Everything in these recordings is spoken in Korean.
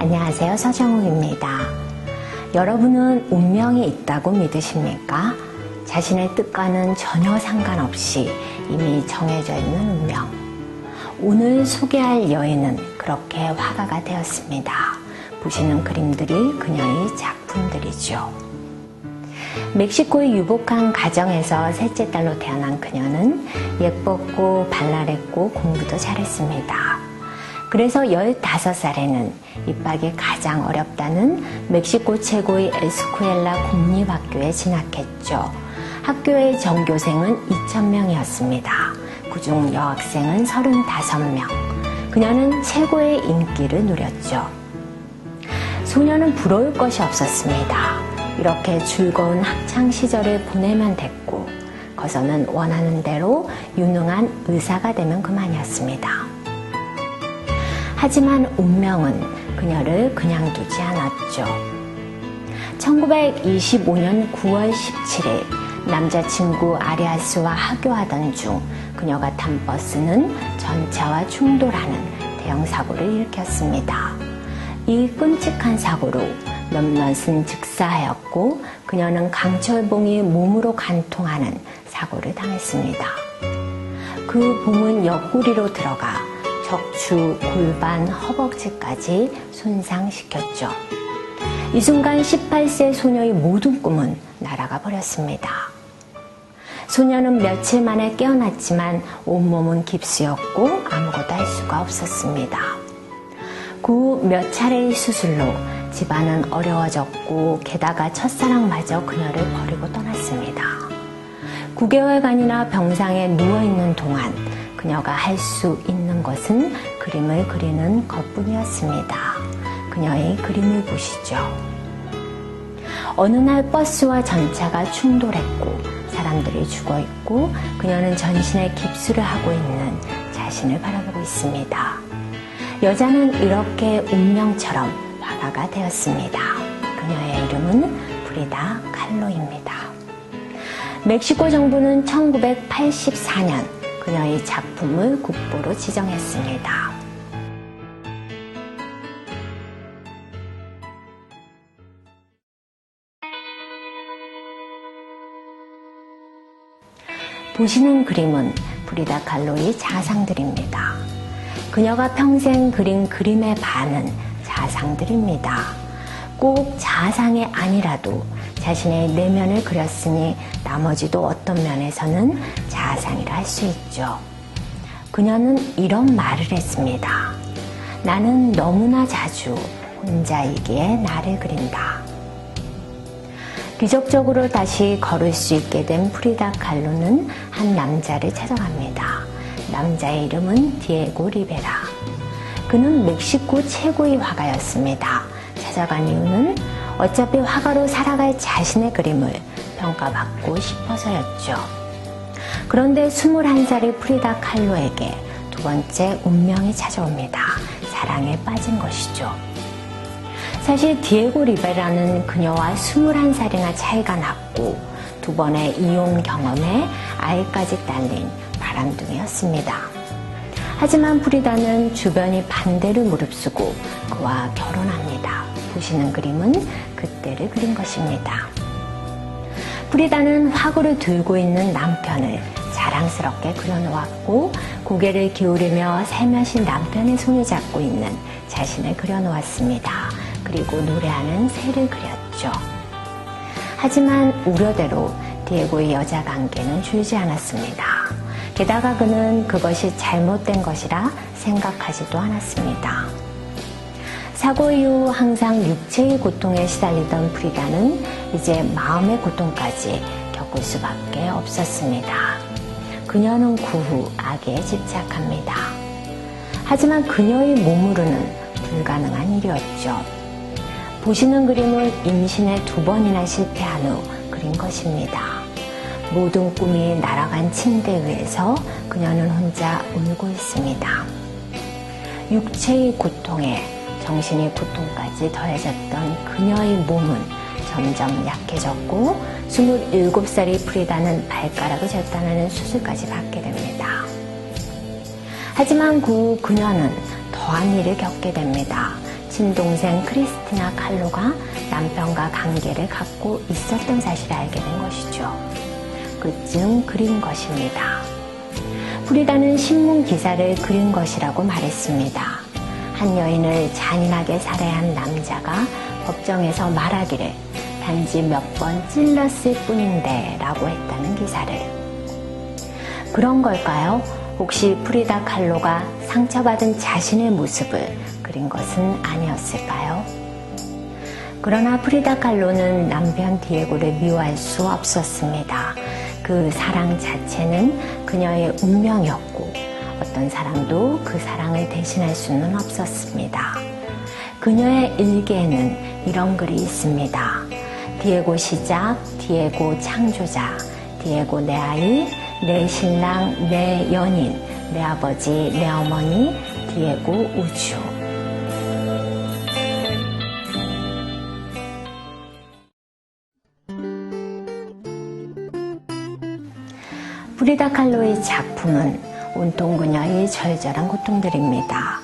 안녕하세요. 서정욱입니다. 여러분은 운명이 있다고 믿으십니까? 자신의 뜻과는 전혀 상관없이 이미 정해져 있는 운명. 오늘 소개할 여인은 그렇게 화가가 되었습니다. 보시는 그림들이 그녀의 작품들이죠. 멕시코의 유복한 가정에서 셋째 딸로 태어난 그녀는 예뻤고 발랄했고 공부도 잘했습니다. 그래서 15살에는 입학이 가장 어렵다는 멕시코 최고의 에스쿠엘라 공립학교에 진학했죠. 학교의 전교생은 2,000명이었습니다. 그중 여학생은 35명. 그녀는 최고의 인기를 누렸죠. 소녀는 부러울 것이 없었습니다. 이렇게 즐거운 학창시절을 보내면 됐고, 거서는 원하는 대로 유능한 의사가 되면 그만이었습니다. 하지만 운명은 그녀를 그냥 두지 않았죠. 1925년 9월 17일 남자친구 아리아스와 하교하던 중 그녀가 탄 버스는 전차와 충돌하는 대형 사고를 일으켰습니다. 이 끔찍한 사고로 몇몇은 즉사하였고 그녀는 강철봉이 몸으로 관통하는 사고를 당했습니다. 그 봉은 옆구리로 들어가 척추, 골반, 허벅지까지 손상시켰죠. 이 순간 18세 소녀의 모든 꿈은 날아가 버렸습니다. 소녀는 며칠 만에 깨어났지만 온몸은 깁스였고 아무것도 할 수가 없었습니다. 그 후 몇 차례의 수술로 집안은 어려워졌고 게다가 첫사랑마저 그녀를 버리고 떠났습니다. 9개월간이나 병상에 누워있는 동안 그녀가 할 수 있는 것은 그림을 그리는 것뿐이었습니다. 그녀의 그림을 보시죠. 어느 날 버스와 전차가 충돌했고 사람들이 죽어있고 그녀는 전신에 깁스를 하고 있는 자신을 바라보고 있습니다. 여자는 이렇게 운명처럼 화가가 되었습니다. 그녀의 이름은 프리다 칼로입니다. 멕시코 정부는 1984년 그녀의 작품을 국보로 지정했습니다. 보시는 그림은 프리다 칼로의 자상들입니다. 그녀가 평생 그린 그림의 반은 자상들입니다. 꼭 자상이 아니라도 자신의 내면을 그렸으니 나머지도 어떤 면에서는 자상이라 할 수 있죠. 그녀는 이런 말을 했습니다. 나는 너무나 자주 혼자이기에 나를 그린다. 기적적으로 다시 걸을 수 있게 된 프리다 칼로는 한 남자를 찾아갑니다. 남자의 이름은 디에고 리베라. 그는 멕시코 최고의 화가였습니다. 찾아간 이유는 어차피 화가로 살아갈 자신의 그림을 평가받고 싶어서였죠. 그런데 21살의 프리다 칼로에게 두 번째 운명이 찾아옵니다. 사랑에 빠진 것이죠. 사실 디에고 리베라는 그녀와 21살이나 차이가 났고 두 번의 이혼 경험에 아이까지 딸린 바람둥이였습니다. 하지만 프리다는 주변이 반대를 무릅쓰고 그와 결혼합니다. 보시는 그림은 그때를 그린 것입니다. 프리다는 화구를 들고 있는 남편을 자랑스럽게 그려놓았고 고개를 기울이며 살며시 남편의 손을 잡고 있는 자신을 그려놓았습니다. 그리고 노래하는 새를 그렸죠. 하지만 우려대로 디에고의 여자 관계는 줄지 않았습니다. 게다가 그는 그것이 잘못된 것이라 생각하지도 않았습니다. 사고 이후 항상 육체의 고통에 시달리던 프리다는 이제 마음의 고통까지 겪을 수밖에 없었습니다. 그녀는 그 후 악에 집착합니다. 하지만 그녀의 몸으로는 불가능한 일이었죠. 보시는 그림은 임신에 2번이나 실패한 후 그린 것입니다. 모든 꿈이 날아간 침대 위에서 그녀는 혼자 울고 있습니다. 육체의 고통에 정신의 고통까지 더해졌던 그녀의 몸은 점점 약해졌고 27살의 프리다는 발가락을 절단하는 수술까지 받게 됩니다. 하지만 그 후 그녀는 더한 일을 겪게 됩니다. 친동생 크리스티나 칼로가 남편과 관계를 갖고 있었던 사실을 알게 된 것이죠. 그쯤 그린 것입니다. 프리다는 신문 기사를 그린 것이라고 말했습니다. 한 여인을 잔인하게 살해한 남자가 법정에서 말하기를 단지 몇 번 찔렀을 뿐인데 라고 했다는 기사를. 그런 걸까요? 혹시 프리다 칼로가 상처받은 자신의 모습을 그린 것은 아니었을까요? 그러나 프리다 칼로는 남편 디에고를 미워할 수 없었습니다. 그 사랑 자체는 그녀의 운명이었고 어떤 사랑도 그 사랑을 대신할 수는 없었습니다. 그녀의 일기에는 이런 글이 있습니다. 디에고 시작, 디에고 창조자, 디에고 내 아이, 내 신랑, 내 연인, 내 아버지, 내 어머니, 디에고 우주. 프리다 칼로의 작품은 온통 그녀의 절절한 고통들입니다.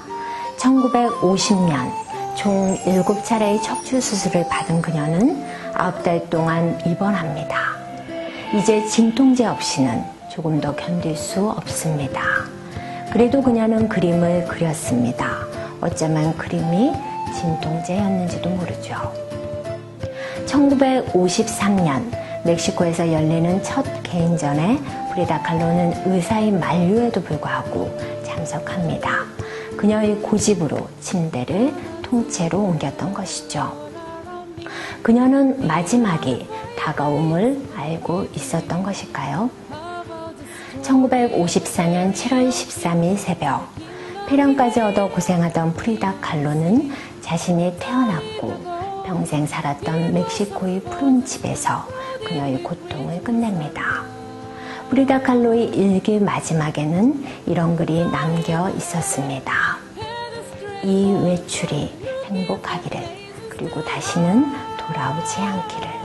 1950년 총 7차례의 척추 수술을 받은 그녀는 9달 동안 입원합니다. 이제 진통제 없이는 조금 더 견딜 수 없습니다. 그래도 그녀는 그림을 그렸습니다. 어쩌면 그림이 진통제였는지도 모르죠. 1953년 멕시코에서 열리는 첫 개인전에 프리다 칼로는 의사의 만류에도 불구하고 참석합니다. 그녀의 고집으로 침대를 통째로 옮겼던 것이죠. 그녀는 마지막이 다가옴을 알고 있었던 것일까요? 1954년 7월 13일 새벽, 폐렴까지 얻어 고생하던 프리다 칼로는 자신이 태어났고 평생 살았던 멕시코의 푸른 집에서 그녀의 고통을 끝냅니다. 프리다 칼로의 일기 마지막에는 이런 글이 남겨 있었습니다. 이 외출이 행복하기를, 그리고 다시는 돌아오지 않기를.